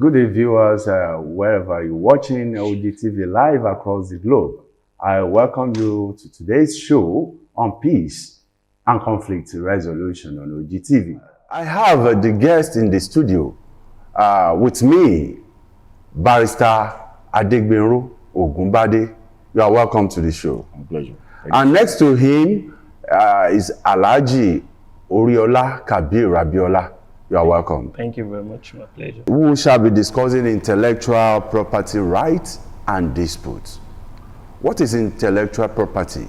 Good day, viewers, wherever you're watching OGTV live across the globe. I welcome you to today's show on peace and conflict resolution on OGTV. I have the guest in the studio with me, Barrister Adegbenro Ogunbade. You are welcome to the show. My pleasure. And next to him is Alhaji Oriola Kabir Abiola. You are welcome. Thank you very much. My pleasure. We shall be discussing intellectual property rights and disputes. What is intellectual property?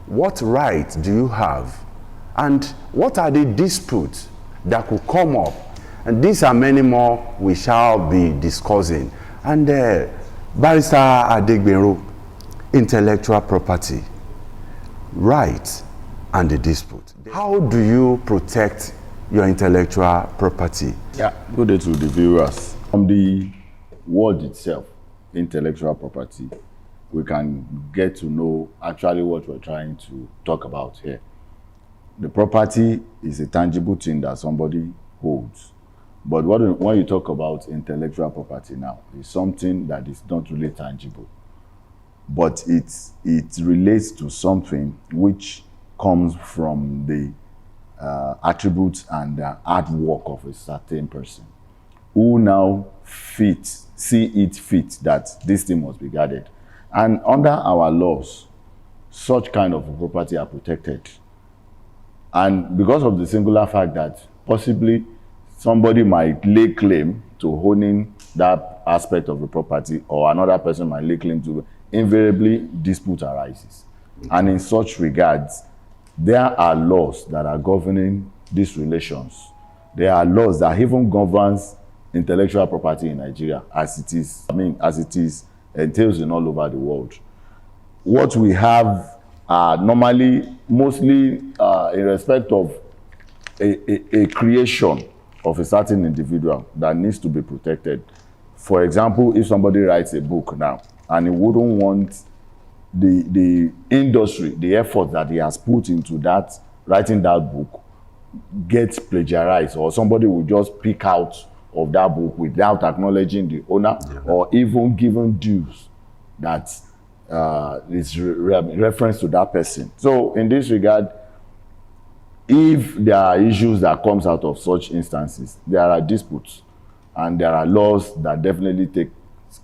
What rights do you have? And what are the disputes that could come up? And these and many more we shall be discussing. And Barrister Adegbenro, intellectual property, rights and the dispute. How do you protect your intellectual property? Yeah, good day to the viewers. From the word itself, intellectual property, we can get to know actually what we're trying to talk about here. The property is a tangible thing that somebody holds. But when you talk about intellectual property now, it's something that is not really tangible. But it relates to something which comes from the attributes and the artwork of a certain person who now see it fit that this thing must be guarded. And under our laws, such kind of property are protected. And because of the singular fact that possibly somebody might lay claim to owning that aspect of the property, or another person might lay claim to, invariably dispute arises. Okay. And in such regards, there are laws that are governing these relations. There are laws that even governs intellectual property in Nigeria as it is entails in all over the world. What we have normally, mostly in respect of a creation of a certain individual that needs to be protected. For example, if somebody writes a book now and he wouldn't want the industry, the effort that he has put into that, writing that book, gets plagiarized, or somebody will just pick out of that book without acknowledging the owner, or even giving dues that is reference to that person. So in this regard, if there are issues that comes out of such instances, there are disputes, and there are laws that definitely take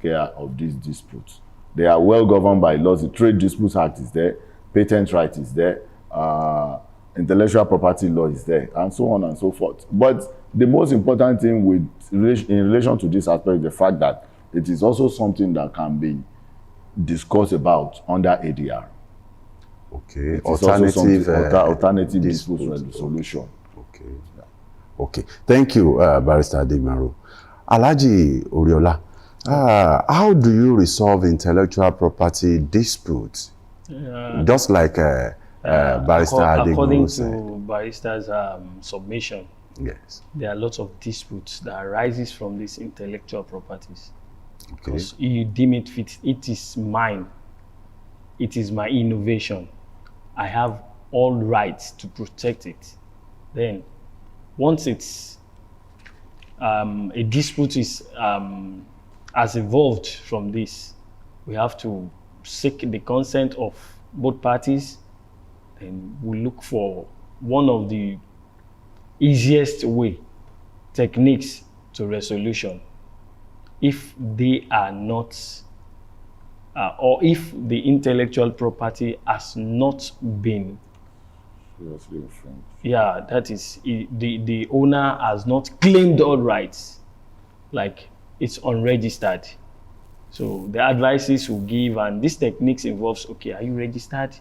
care of these disputes. They are well governed by laws. The Trade Disputes Act is there, patent right is there, intellectual property law is there, and so on and so forth. But the most important thing in relation to this aspect is the fact that it is also something that can be discussed about under ADR. Okay. Alternative dispute resolution. Okay. Yeah. Okay. Thank you, Barrister Adegbenro. Alhaji Oriola, how do you resolve intellectual property disputes? Just like Barrister Adegbenro according said. to Barrister's submission, yes, there are lots of disputes that arises from these intellectual properties. Okay. Because you deem it fit, it is mine. It is my innovation. I have all rights to protect it. Then, once it's a dispute is has evolved from this, we have to seek the consent of both parties, and we look for one of the easiest techniques to resolution. If they are not, or if the intellectual property has not been, that is, the owner has not claimed all rights, like it's unregistered. So the advices we give, and these techniques involves, okay, are you registered?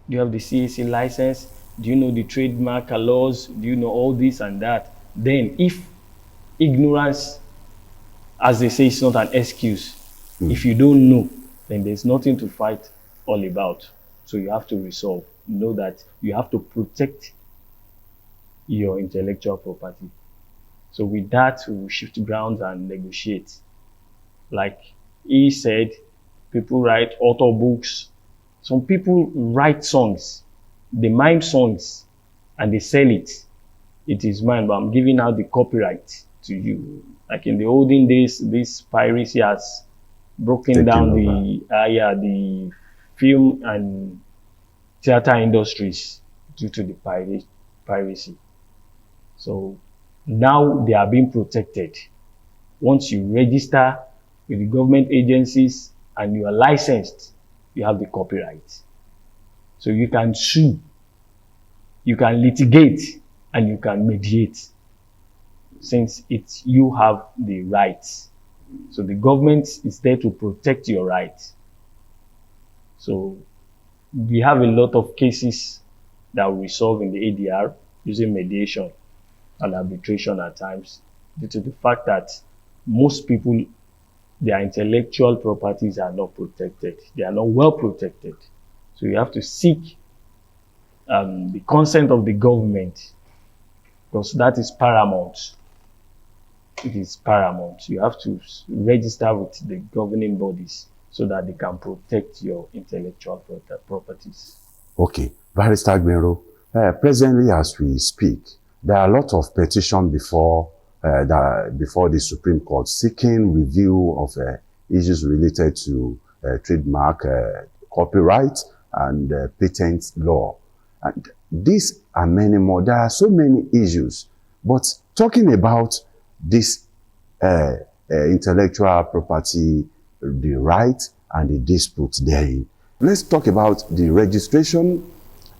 Do you have the CAC license? Do you know the trademark laws? Do you know all this and that? Then if ignorance, as they say, is not an excuse, if you don't know, then there's nothing to fight all about. So you have to resolve. Know that you have to protect your intellectual property. So with that, we will shift grounds and negotiate. Like he said, people write author books. Some people write songs. They mime songs and they sell it. It is mine, but I'm giving out the copyright to you. Like in the olden days, this piracy has broken down the film and theater industries due to the piracy. So now they are being protected. Once you register with the government agencies and you are licensed, you have the copyright. So you can sue, you can litigate, and you can mediate, since you have the rights. So the government is there to protect your rights. So we have a lot of cases that we solve in the ADR using mediation and arbitration at times, due to the fact that most people, their intellectual properties are not protected. They are not well protected. So you have to seek the consent of the government, because that is paramount. It is paramount. You have to register with the governing bodies so that they can protect your intellectual properties. Okay, Barrister Agbero, presently as we speak, there are a lot of petitions before the Supreme Court seeking review of issues related to trademark, copyright, and patent law. And these are many more. There are so many issues. But talking about this intellectual property, the right and the dispute therein, let's talk about the registration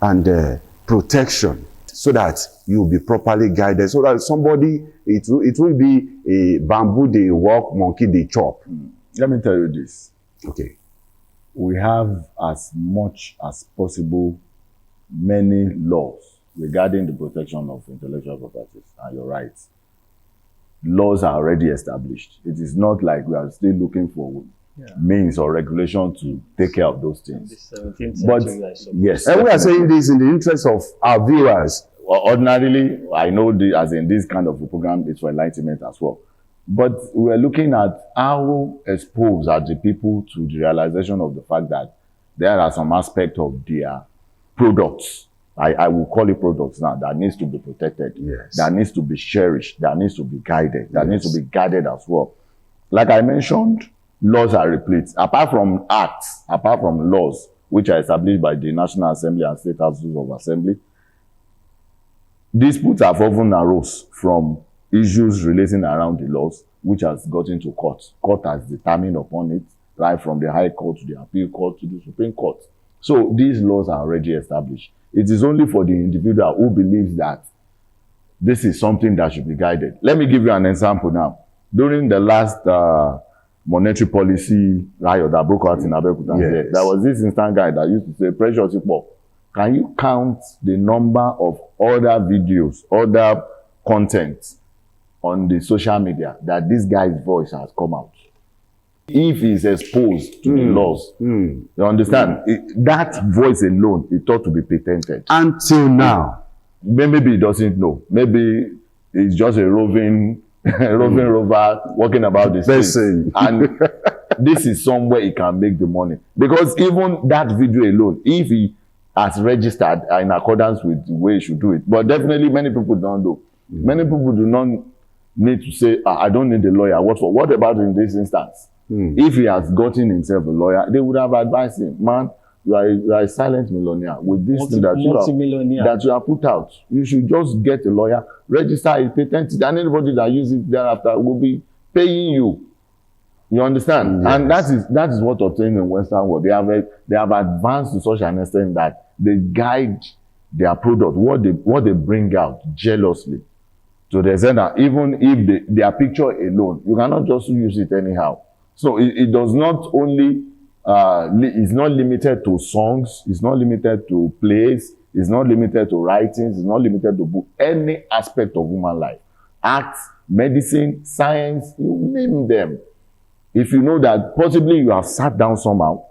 and protection, so that you'll be properly guided, so that somebody, it will be a bamboo they walk, monkey they chop. Let me tell you this. Okay. We have, as much as possible, many laws regarding the protection of intellectual properties and your rights. Laws are already established. It is not like we are still looking for means or regulation to take care of those things. But yes, and we are saying this in the interest of our viewers. Well, ordinarily, I know as in this kind of a program, it's for enlightenment as well. But we're looking at how exposed are the people to the realization of the fact that there are some aspects of their products, I will call it products now, that needs to be protected, yes, that needs to be cherished, that needs to be guided, that needs to be guided as well. Like I mentioned, laws are replete. Apart from acts, apart from laws, which are established by the National Assembly and State Houses of Assembly, disputes have often arose from issues relating around the laws, which has gotten to court. Court has determined upon it, right from the High Court to the Appeal Court to the Supreme Court. So these laws are already established. It is only for the individual who believes that this is something that should be guided. Let me give you an example now. During the last monetary policy riot that broke out in Abeokuta, there was this instant guy that used to say, "Precious people, can you count the number of other videos, other content on the social media that this guy's voice has come out? If he's exposed to the laws," you understand? That voice alone is thought to be patented. Until now. Maybe he doesn't know. Maybe he's just a roving rover walking about the streets. And this is somewhere he can make the money. Because even that video alone, if he has registered in accordance with the way he should do it, but definitely many people don't know. Many people do not need to say, I don't need a lawyer. What about in this instance? If he has gotten himself a lawyer, they would have advised him, man, you are a silent millionaire with this thing that you have put out. You should just get a lawyer, register it, patent it, and anybody that uses it thereafter will be paying you. You understand? Yes. And that is what obtained in Western world. They have advanced to such an extent that they guide their product, what they bring out jealously, to the extent that even if their picture alone, you cannot just use it anyhow. So it does not only, it's not limited to songs, it's not limited to plays, it's not limited to writings, it's not limited to book, any aspect of human life. Arts, medicine, science, you name them. If you know that possibly you have sat down somehow,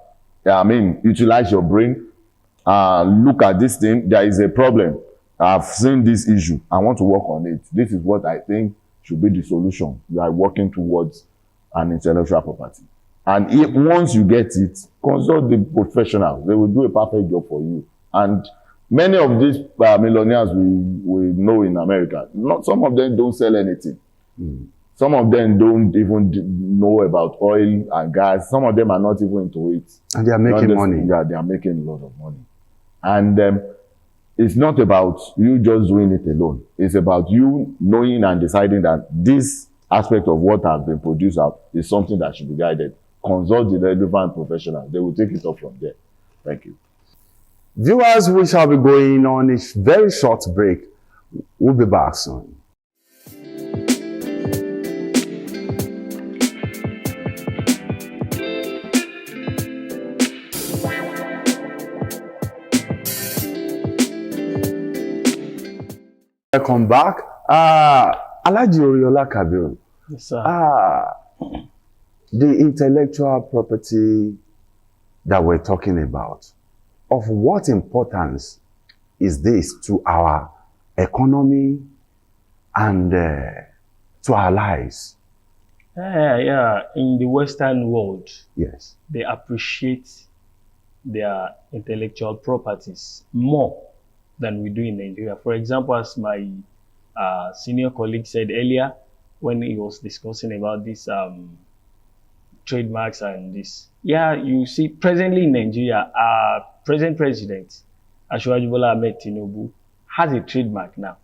utilize your brain, look at this thing, there is a problem. I've seen this issue, I want to work on it. This is what I think should be the solution. You are working towards an intellectual property. And once you get it, consult the professionals. They will do a perfect job for you. And many of these millionaires we know in America, some of them don't sell anything. Some of them don't even know about oil and gas. Some of them are not even into it. And they are making money. Yeah, they are making a lot of money. And it's not about you just doing it alone. It's about you knowing and deciding that this aspect of what has been produced out is something that should be guided. Consult the relevant professionals. They will take it up from there. Thank you. Viewers, we shall be going on a very short break. We'll be back soon. Welcome back. Alhaji Oriola Kabiru. Yes, sir. The intellectual property that we're talking about, of what importance is this to our economy and to our lives? Yeah, in the Western world, Yes. they appreciate their intellectual properties more than we do in Nigeria. For example, as my senior colleague said earlier, when he was discussing about this trademarks and this. Yeah, you see, presently in Nigeria, our present president, Asiwaju Bola Ahmed Tinubu, has a trademark now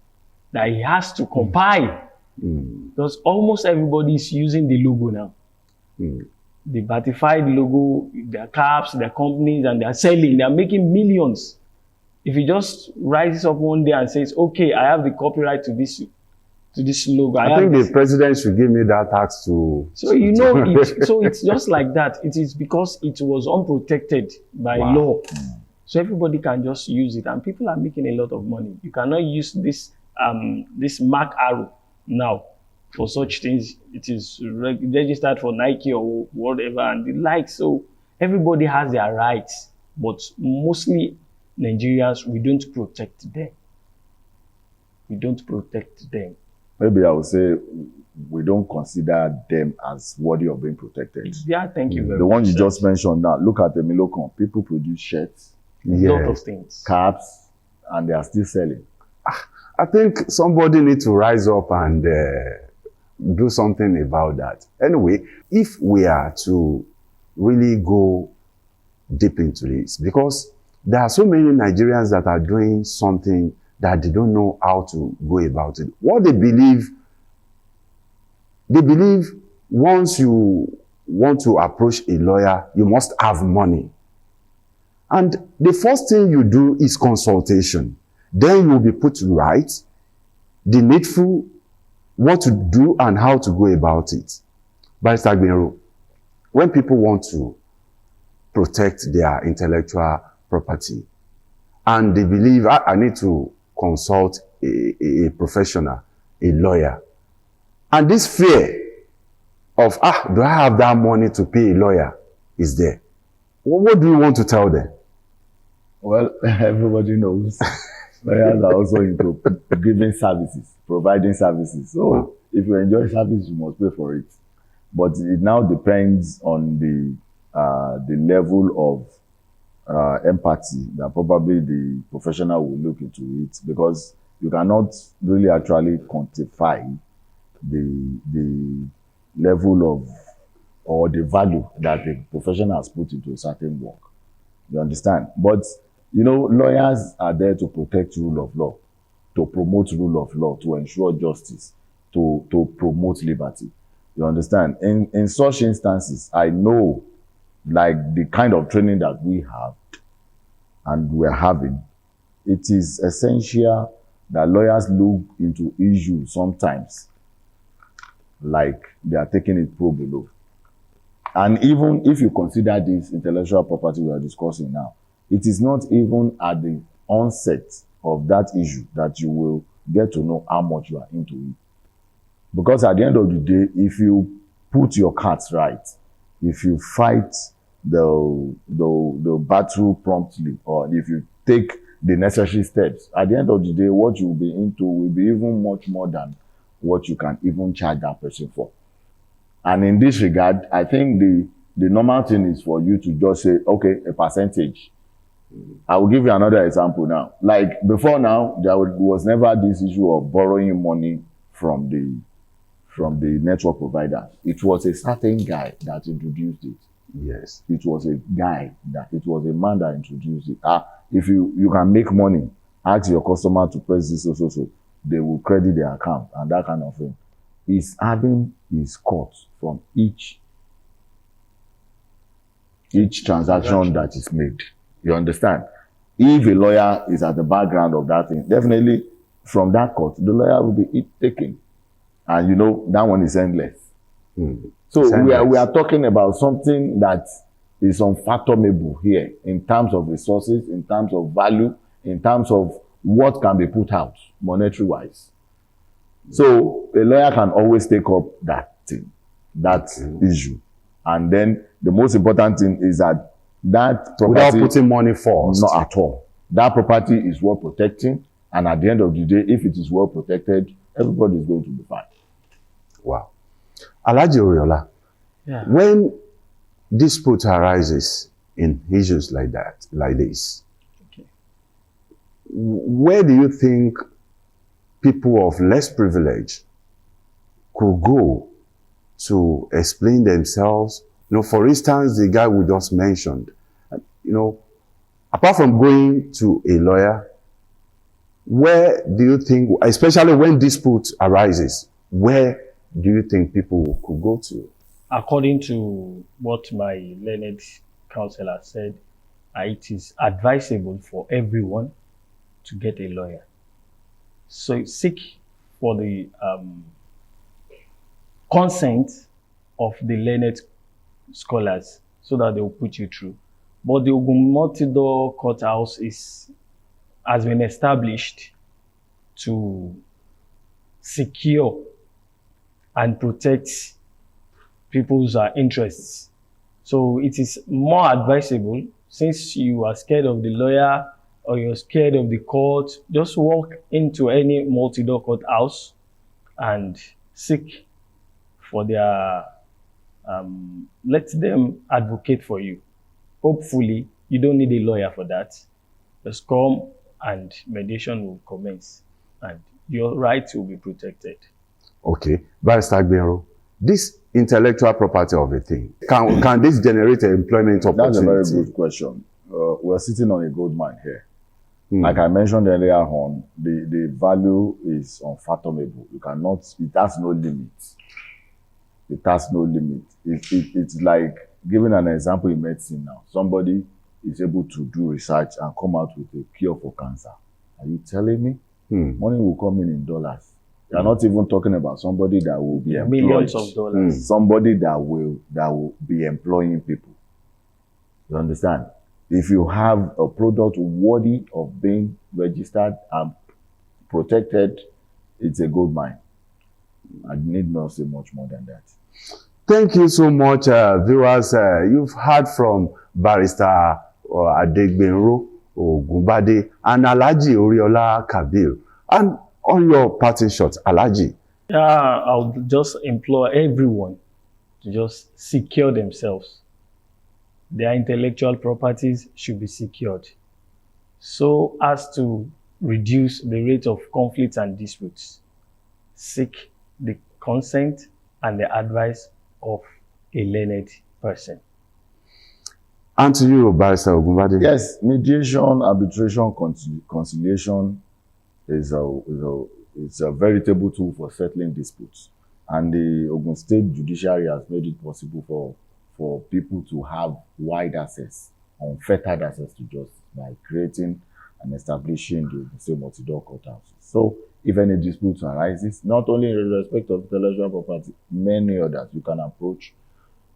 that he has to compile. Because almost everybody is using the logo now. The Batified logo, their caps, their companies, and they're selling, they're making millions. If he just rises up one day and says, okay, I have the copyright to this logo. I think the president should give me that tax to... So, you know, so it's just like that. It is because it was unprotected by law. So everybody can just use it, and people are making a lot of money. You cannot use this mark arrow now for such things. It is registered for Nike or whatever and the like. So everybody has their rights, but mostly Nigerians, we don't protect them. We don't protect them. Maybe I would say we don't consider them as worthy of being protected. Yeah, thank you very much. The one you just mentioned now, look at the Milocon. People produce shirts, a lot of things, caps, and they are still selling. I think somebody needs to rise up and do something about that. Anyway, if we are to really go deep into this, because there are so many Nigerians that are doing something that they don't know how to go about it. What they believe once you want to approach a lawyer, you must have money. And the first thing you do is consultation. Then you will be put right, the needful, what to do and how to go about it. Barrister Agbenro, when people want to protect their intellectual property and they believe, I need to consult a professional, a lawyer, and this fear of, do I have that money to pay a lawyer is there. What do you want to tell them? Well, everybody knows lawyers are also into giving services, providing services. So if you enjoy service, you must pay for it. But it now depends on the level of empathy that probably the professional will look into it, because you cannot really actually quantify the level of or the value that the professional has put into a certain work. You understand? But you know, lawyers are there to protect rule of law, to promote rule of law, to ensure justice, to promote liberty. You understand? In such instances, I know, like the kind of training that we have and we're having, it is essential that lawyers look into issues sometimes like they are taking it pro bono. And even if you consider this intellectual property we are discussing now, it is not even at the onset of that issue that you will get to know how much you are into it. Because at the end of the day, if you put your cards right, if you fight the battle promptly, or if you take the necessary steps, at the end of the day, what you will be into will be even much more than what you can even charge that person for. And in this regard, I think the normal thing is for you to just say, okay, a percentage. I will give you another example now. Like before now, there was never this issue of borrowing money from from the network provider. It was a certain guy that introduced it. Yes. It was a man that introduced it. If you can make money, ask your customer to press this, so they will credit their account and that kind of thing. He's having his cut from each transaction that is made. You understand? If a lawyer is at the background of that thing, definitely from that cut, the lawyer will be taken. And you know, that one is endless. So we are talking about something that is unfathomable here in terms of resources, in terms of value, in terms of what can be put out monetary wise. So a lawyer can always take up that thing, that issue. And then the most important thing is that property, without putting money first. Not at all. That property is worth protecting. And at the end of the day, if it is well protected, everybody is going to be fine. Wow. Alhaji Oriola, Yeah. when dispute arises in issues like this, Okay. where do you think people of less privilege could go to explain themselves? You know, for instance, the guy we just mentioned, you know, apart from going to a lawyer, where do you think, especially when dispute arises, where do you think people could go to? According to what my learned counselor said, it is advisable for everyone to get a lawyer. So seek for the consent of the learned scholars so that they will put you through. But the Ogun multi-door courthouse has been established to secure and protect people's interests. So it is more advisable, since you are scared of the lawyer or you're scared of the court, just walk into any multi-door courthouse and seek for their, let them advocate for you. Hopefully, you don't need a lawyer for that. Just come and mediation will commence and your rights will be protected. Okay, Barrister Agbenro, this intellectual property of a thing, can this generate an employment opportunity? That's a very good question. We're sitting on a gold mine here. Like I mentioned earlier on, the value is unfathomable. You cannot, it has no limit. It has no limit. It's like giving an example in medicine now. Somebody is able to do research and come out with a cure for cancer. Are you telling me? Money will come in dollars. You're not even talking about somebody that will be employed. Millions of dollars. Somebody that will be employing people. You understand? If you have a product worthy of being registered and protected, it's a gold mine. I need not say much more than that. Thank you so much, viewers. You've heard from Barrister Adegbenro Ogunbade and Alhaji Oriola Kabir. And on your parting shot, Alhaji. Yeah, I'll just implore everyone to just secure themselves. Their intellectual properties should be secured so as to reduce the rate of conflicts and disputes. Seek the consent and the advice of a learned person. And to you, Barrister Ogunbade. Yes, mediation, arbitration, conciliation is a veritable tool for settling disputes. And the Ogun State Judiciary has made it possible for people to have wide access, unfettered access to justice by creating and establishing the same multi-door courthouses. So if any dispute arises, not only in respect of intellectual property, many others, you can approach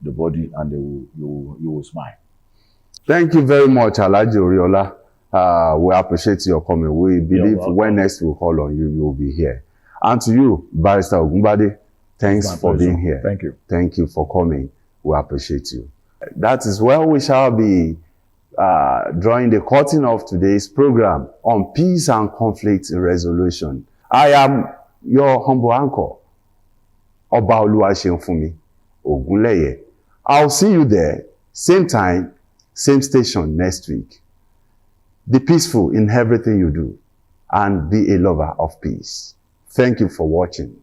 the body and you will smile. Thank you very much, Alhaji Oriola. We appreciate your coming. We believe when next we call on you, you will be here. And to you, Barrister Ogunbade, thanks for being here. Thank you. Thank you for coming. We appreciate you. That is where we shall be drawing the curtain of today's program on peace and conflict resolution. I am your humble anchor, Oba Seunfunmi Ogunleye. I'll see you there, same time, same station next week. Be peaceful in everything you do and be a lover of peace. Thank you for watching.